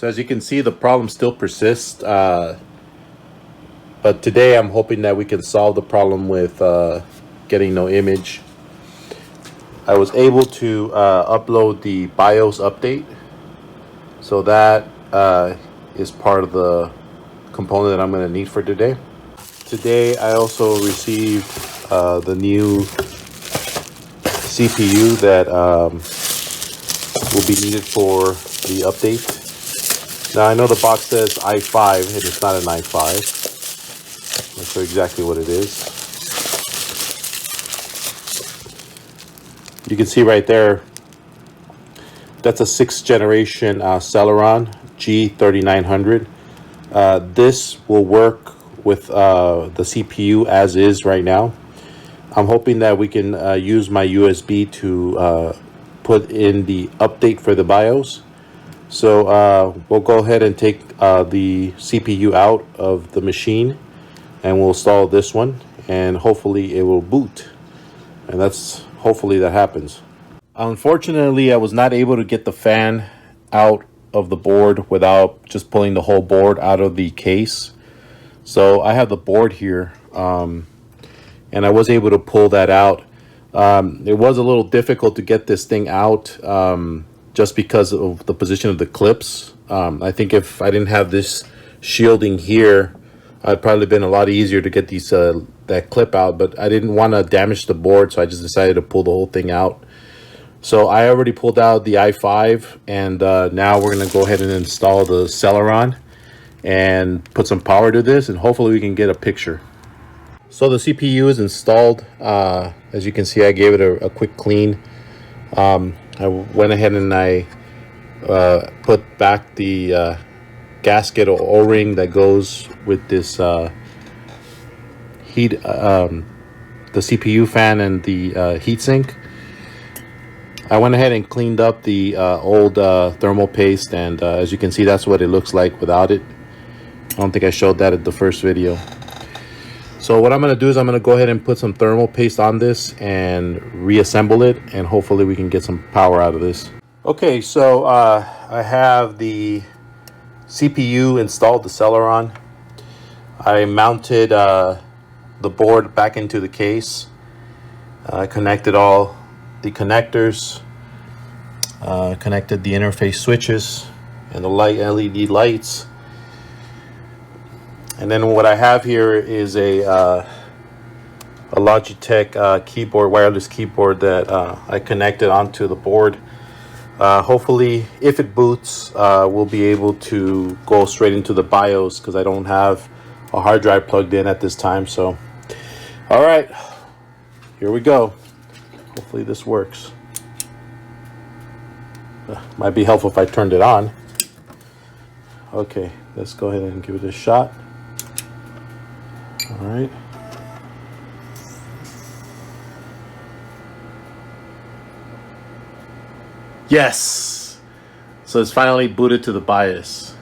So as you can see, the problem still persists, but today I'm hoping that we can solve the problem with getting no image. I was able to upload the BIOS update, so that is part of the component that I'm going to need for today. Today I also received the new CPU that will be needed for the update. Now I know the box says i5 and it's not an i5. I'll show you exactly what it is. You can see right there, that's a 6th generation Celeron G3900. This will work with the CPU as is right now. I'm hoping that we can use my USB to put in the update for the BIOS. So we'll go ahead and take the CPU out of the machine, and we'll install this one, and hopefully it will boot. And hopefully that happens. Unfortunately, I was not able to get the fan out of the board without just pulling the whole board out of the case. So I have the board here, and I was able to pull that out. It was a little difficult to get this thing out, just because of the position of the clips. I think if I didn't have this shielding here, I'd probably been a lot easier to get these that clip out, but I didn't want to damage the board, so I just decided to pull the whole thing out. So I already pulled out the i5, and now we're going to go ahead and install the Celeron and put some power to this, and hopefully we can get a picture. So the CPU is installed. As you can see, I gave it a quick clean. I went ahead and I put back the gasket or O-ring that goes with this the CPU fan and the heatsink. I went ahead and cleaned up the old thermal paste, and as you can see, that's what it looks like without it. I don't think I showed that at the first video. So what I'm going to do is I'm going to go ahead and put some thermal paste on this and reassemble it, and hopefully we can get some power out of this. Okay, so I have the CPU installed, the Celeron. I mounted the board back into the case. I connected all the connectors, connected the interface switches and the LED lights. And then what I have here is a Logitech keyboard, wireless keyboard that I connected onto the board. Hopefully, if it boots, we'll be able to go straight into the BIOS, because I don't have a hard drive plugged in at this time. So, all right, here we go. Hopefully this works. Might be helpful if I turned it on. Okay, let's go ahead and give it a shot. All right. Yes. So it's finally booted to the BIOS.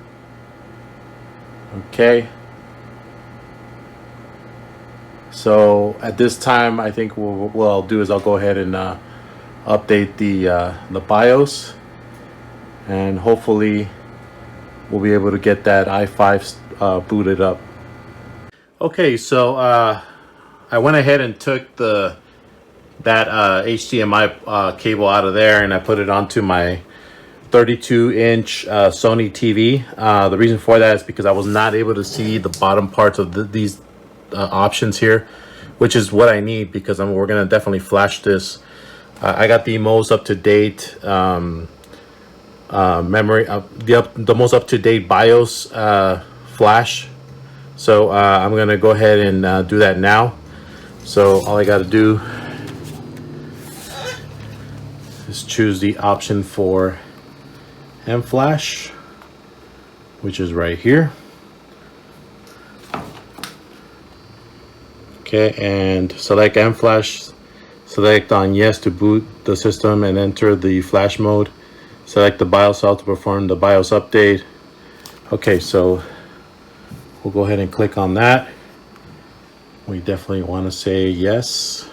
Okay. So at this time, I think what I'll do is I'll go ahead and update the BIOS, and hopefully we'll be able to get that i5 booted up. Okay, so I went ahead and took that HDMI cable out of there, and I put it onto my 32-inch Sony TV. The reason for that is because I was not able to see the bottom parts of these options here, which is what I need, because we're gonna definitely flash this. I got the most up-to-date memory, the most up-to-date BIOS flash. So I'm gonna go ahead and do that now. So all I got to do is choose the option for M flash, which is right here. Okay, and select M flash. Select on yes to boot the system and enter the flash mode. Select the BIOS cell to perform the BIOS update. Okay, so we'll go ahead and click on that. We definitely want to say yes.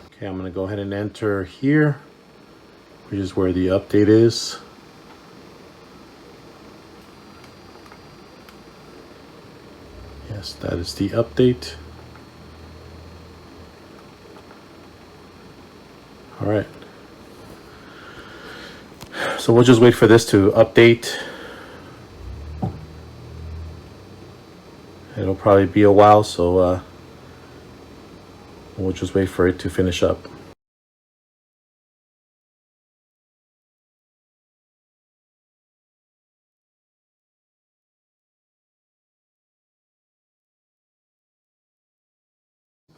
Okay, I'm going to go ahead and enter here. which is where the update is. Yes, that is the update. All right. So we'll just wait for this to update. It'll probably be a while, so we'll just wait for it to finish up.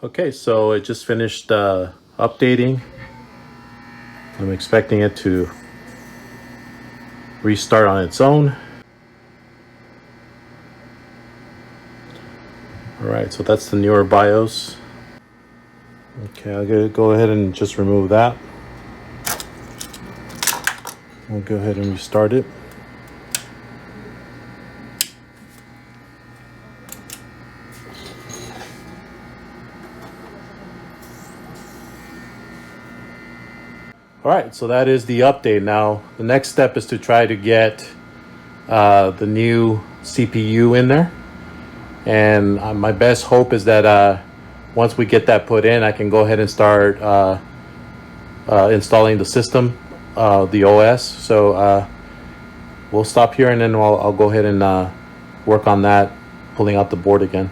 Okay, so it just finished updating. I'm expecting it to restart on its own. All right, so that's the newer BIOS. Okay, I'll go ahead and just remove that. We'll go ahead and restart it. All right, so that is the update. Now, the next step is to try to get the new CPU in there. And my best hope is that once we get that put in, I can go ahead and start installing the system, the OS. So we'll stop here and then I'll go ahead and work on that, pulling out the board again.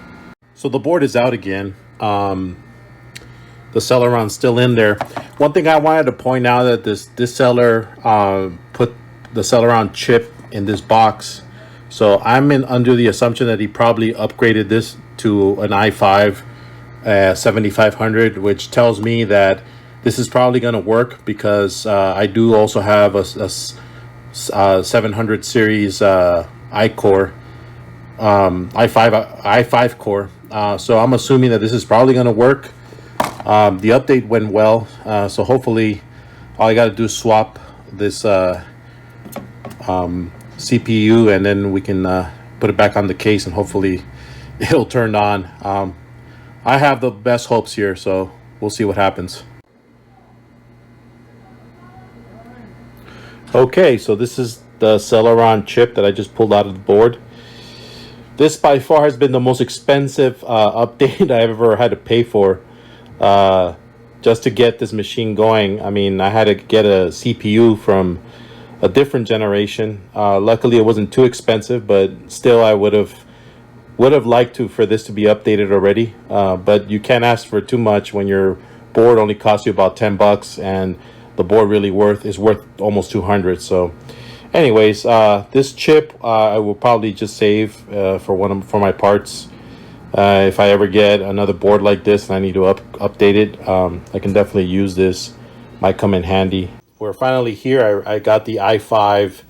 So the board is out again. The Celeron's still in there. One thing I wanted to point out that this seller put the Celeron chip in this box. So I'm under the assumption that he probably upgraded this to an i5 7500, which tells me that this is probably going to work because I do also have a 700 series i-core, i5 core. So I'm assuming that this is probably going to work. The update went well, so hopefully all I got to do is swap this CPU and then we can put it back on the case and hopefully it'll turn on. I have the best hopes here, so we'll see what happens. Okay, so this is the Celeron chip that I just pulled out of the board. This by far has been the most expensive update I've ever had to pay for. Just to get this machine going. I mean, I had to get a CPU from a different generation. Luckily, it wasn't too expensive, but still, I would have liked for this to be updated already. But you can't ask for too much when your board only costs you about $10, and the board really is worth almost 200. So, anyways, this chip I will probably just save for my parts. If I ever get another board like this and I need to update it, I can definitely use this. Might come in handy. We're finally here. I got the i5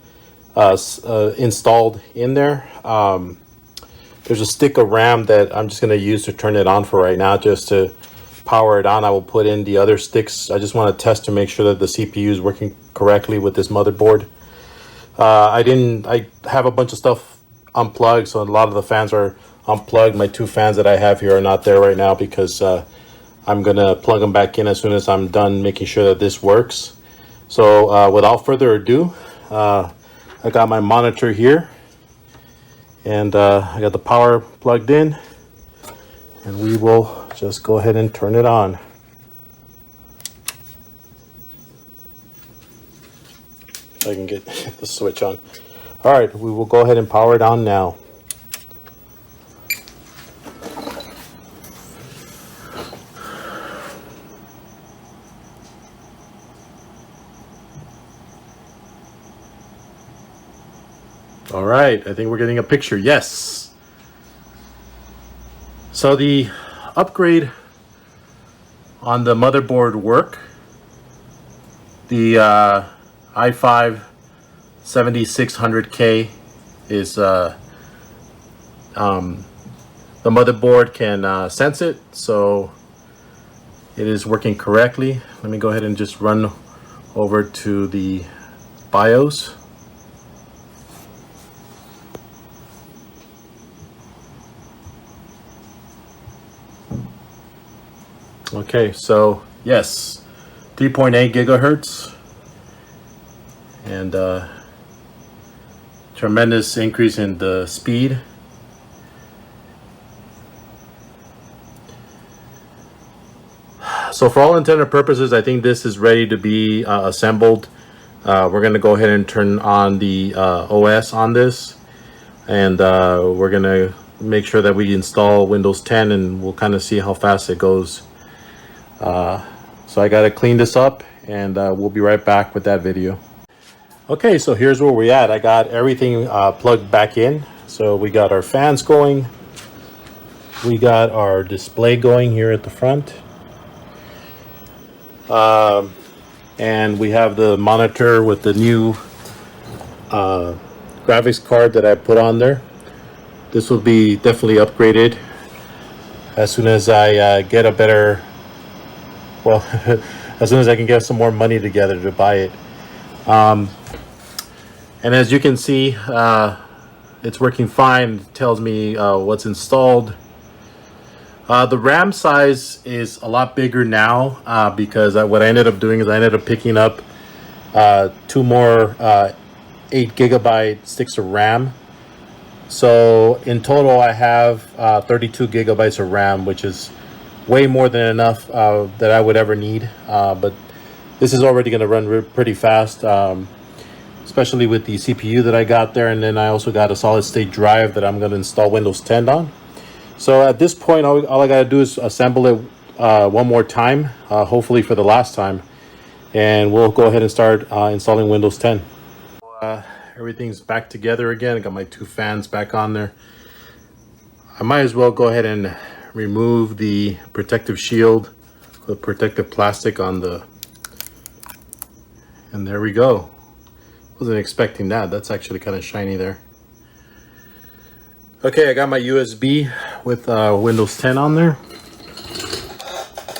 installed in there. There's a stick of RAM that I'm just going to use to turn it on for right now, just to power it on. I will put in the other sticks. I just want to test to make sure that the CPU is working correctly with this motherboard. I have a bunch of stuff unplugged, so a lot of the fans are unplugged. My two fans that I have here are not there right now because I'm gonna plug them back in as soon as I'm done making sure that this works. So without further ado, I got my monitor here and I got the power plugged in, and we will just go ahead and turn it on. If I can get the switch on. All right, we will go ahead and power it on now. All right, I think we're getting a picture. Yes. So the upgrade on the motherboard work. The i5 7600K is the motherboard can sense it, so it is working correctly. Let me go ahead and just run over to the BIOS. Okay, so yes, 3.8 gigahertz, and tremendous increase in the speed. So for all intended purposes, I think this is ready to be assembled. We're going to go ahead and turn on the OS on this, and we're going to make sure that we install Windows 10, and we'll kind of see how fast it goes. So I got to clean this up, and we'll be right back with that video. Okay, so here's where we're at. I got everything plugged back in. So we got our fans going. We got our display going here at the front. And we have the monitor with the new graphics card that I put on there. This will be definitely upgraded as soon as I get a better, well, as soon as I can get some more money together to buy it. And as you can see, it's working fine. It tells me what's installed. The RAM size is a lot bigger now because what I ended up doing is I ended up picking up 2 more 8GB sticks of RAM. So in total, I have 32 gigabytes of RAM, which is way more than enough that I would ever need. But this is already going to run pretty fast, especially with the CPU that I got there. And then I also got a solid state drive that I'm going to install Windows 10 on. So at this point, all I got to do is assemble it one more time, hopefully for the last time. And we'll go ahead and start installing Windows 10. Everything's back together again. I got my 2 fans back on there. I might as well go ahead and remove the protective shield, the protective plastic on the, and there we go. Wasn't expecting that. That's actually kind of shiny there. Okay, I got my USB with Windows 10 on there.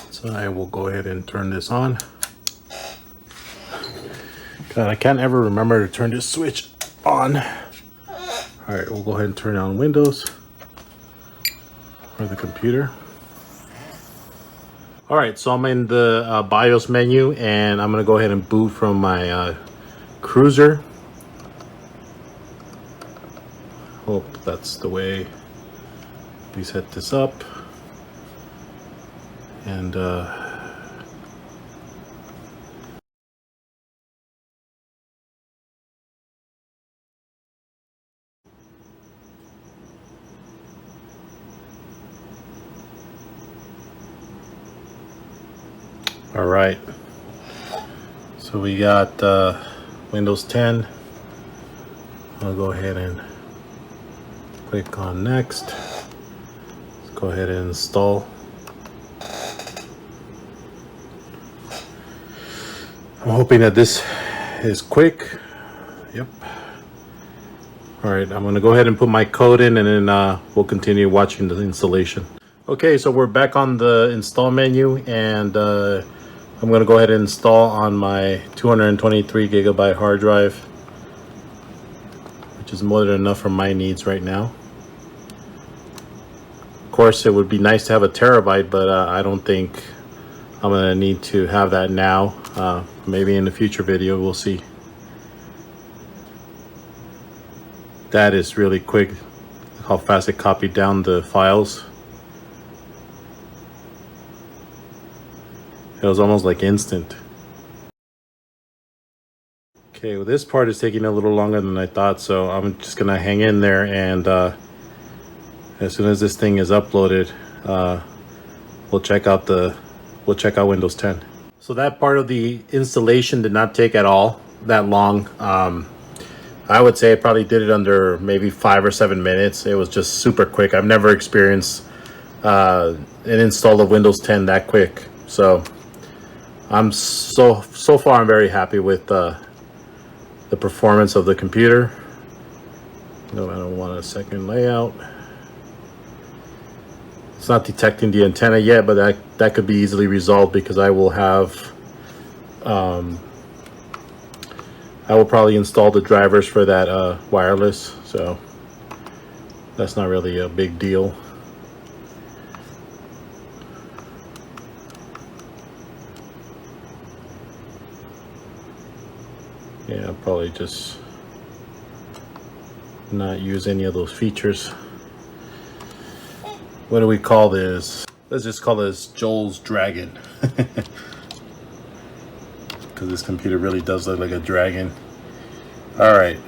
So I will go ahead and turn this on. God, I can't ever remember to turn this switch on. All right, we'll go ahead and turn on Windows for the computer. All right, so I'm in the BIOS menu, and I'm gonna go ahead and boot from my cruiser. Hope that's the way we set this up. And all right, so we got Windows 10. I'll go ahead and click on next. Let's go ahead and install. I'm hoping that this is quick. Yep. All right, I'm gonna go ahead and put my code in, and then we'll continue watching the installation. Okay, so we're back on the install menu, and I'm gonna go ahead and install on my 223 gigabyte hard drive, which is more than enough for my needs right now. Of course, it would be nice to have a terabyte, but I don't think I'm gonna need to have that now. Maybe in the future video, we'll see. That is really quick, how fast it copied down the files. It was almost like instant. Okay, well, this part is taking a little longer than I thought, so I'm just gonna hang in there, and as soon as this thing is uploaded, we'll check out Windows 10. So that part of the installation did not take at all that long. I would say I probably did it under maybe 5 or 7 minutes. It was just super quick. I've never experienced an install of Windows 10 that quick. So I'm so far I'm very happy with the performance of the computer. No, I don't want a second layout. It's not detecting the antenna yet, but that could be easily resolved because I will have I will probably install the drivers for that wireless, so that's not really a big deal. Yeah, I'll probably just not use any of those features. What do we call this? Let's just call this Joel's Dragon. Because this computer really does look like a dragon. All right.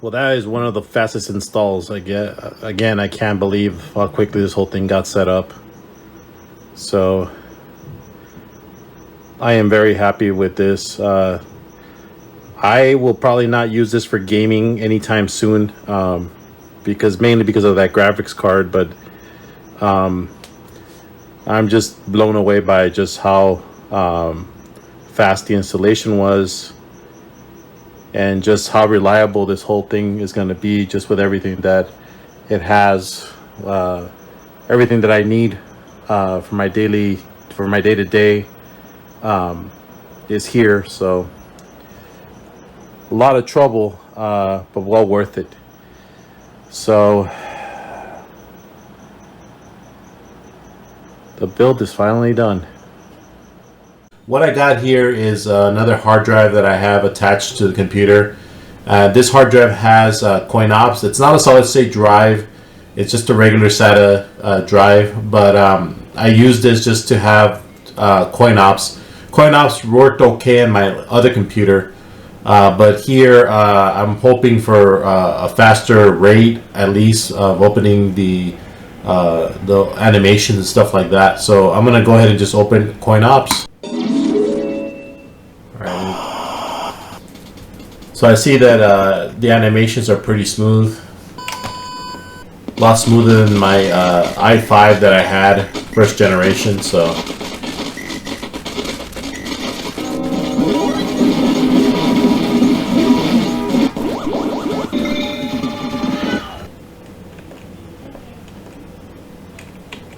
Well, that is one of the fastest installs I get. Again, I can't believe how quickly this whole thing got set up. So I am very happy with this. I will probably not use this for gaming anytime soon, mainly because of that graphics card. But I'm just blown away by just how fast the installation was, and just how reliable this whole thing is going to be, just with everything that it has, everything that I need for my day-to-day is here. So a lot of trouble, but well worth it. So the build is finally done. What I got here is another hard drive that I have attached to the computer. This hard drive has coin ops. It's not a solid state drive. It's just a regular SATA drive, but I use this just to have coin ops. Coin ops worked okay in my other computer, but here I'm hoping for a faster rate, at least, of opening the animations and stuff like that. So I'm gonna go ahead and just open coin ops. So I see that the animations are pretty smooth, a lot smoother than my i5 that I had first generation. So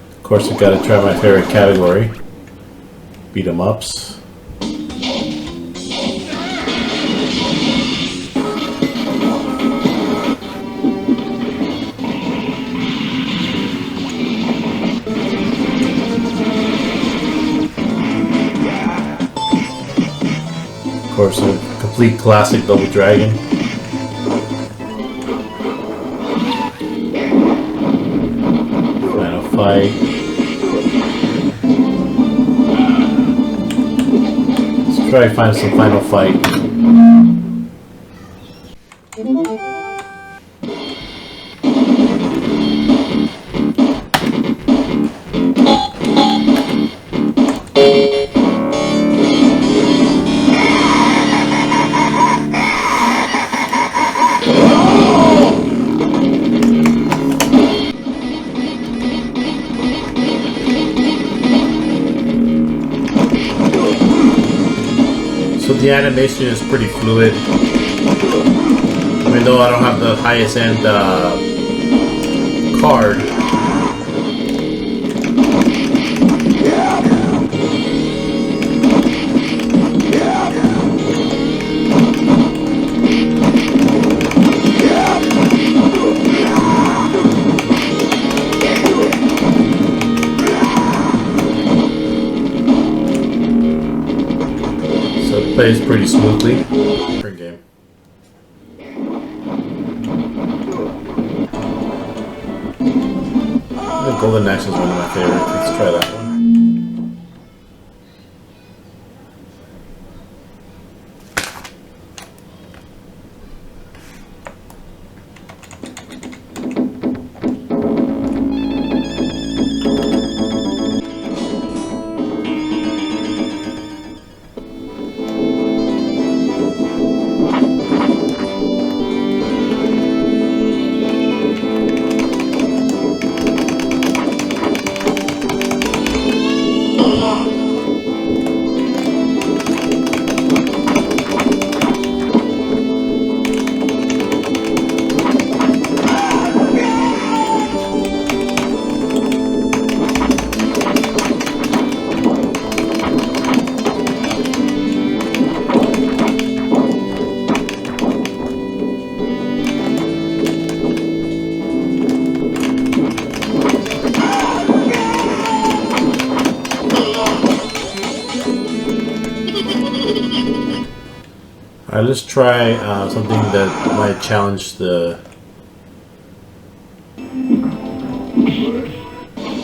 of course we gotta try my favorite category, beat 'em ups. Of course, a complete classic Double Dragon. Final fight. Let's try to find some final fight. So the animation is pretty fluid, even though I don't have the highest end card. Plays pretty smoothly. Different game. The Golden Axe is one of my favorites. Let's try that one. let's try something that might challenge the...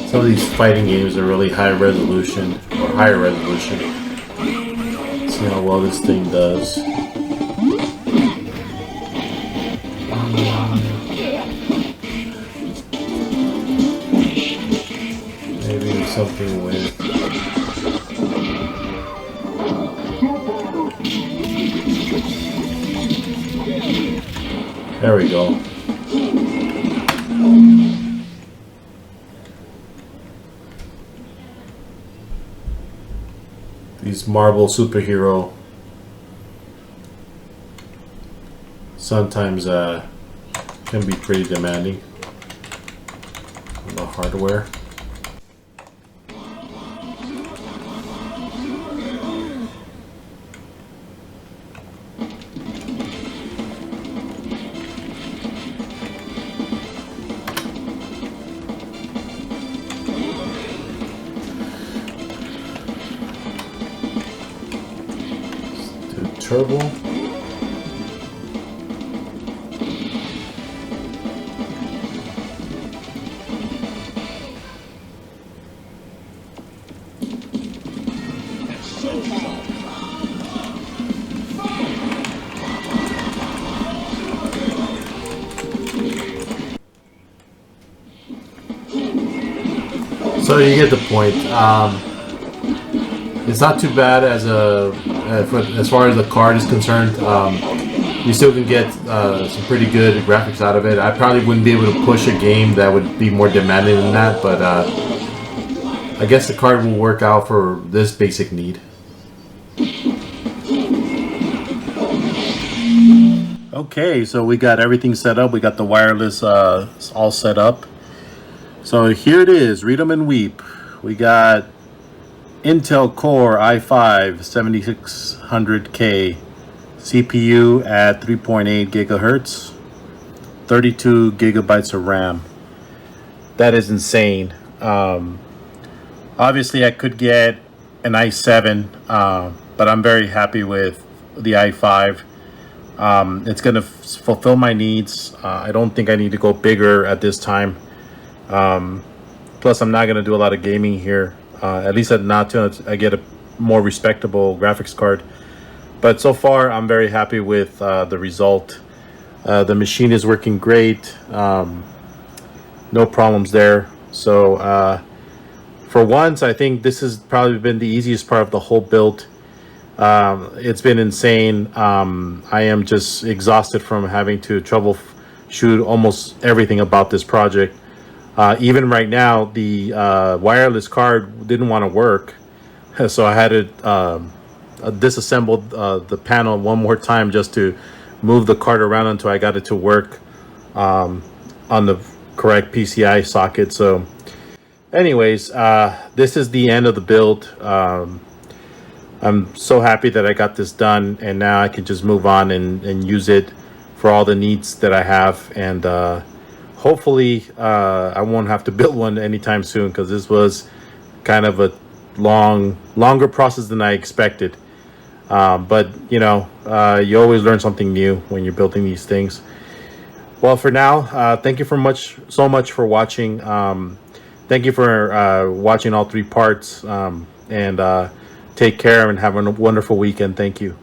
Some of these fighting games are really high resolution, or higher resolution. Let's see how well this thing does. Maybe something with... There we go. These Marvel superhero sometimes can be pretty demanding on the hardware. Turbo. So you get the point. It's not too bad as far as the card is concerned. You still can get some pretty good graphics out of it. I probably wouldn't be able to push a game that would be more demanding than that, but I guess the card will work out for this basic need. Okay, so we got everything set up. We got the wireless all set up. So here it is, read 'em and weep. We got Intel Core i5 7600K CPU at 3.8 gigahertz, 32 gigabytes of RAM. That is insane. Obviously I could get an i7, but I'm very happy with the i5. It's gonna fulfill my needs. I don't think I need to go bigger at this time. Plus I'm not gonna do a lot of gaming here. At least not till I get a more respectable graphics card. But so far, I'm very happy with the result. The machine is working great. No problems there. So for once, I think this has probably been the easiest part of the whole build. It's been insane. I am just exhausted from having to troubleshoot almost everything about this project. Even right now, the wireless card didn't want to work, so I had to disassemble the panel one more time just to move the card around until I got it to work on the correct PCI socket. So anyways, this is the end of the build. I'm so happy that I got this done, and now I can just move on and use it for all the needs that I have. And hopefully I won't have to build one anytime soon, because this was kind of a longer process than I expected. But you know, you always learn something new when you're building these things. Well, for now, thank you so much for watching. Thank you for watching all 3 parts, and take care and have a wonderful weekend. Thank you.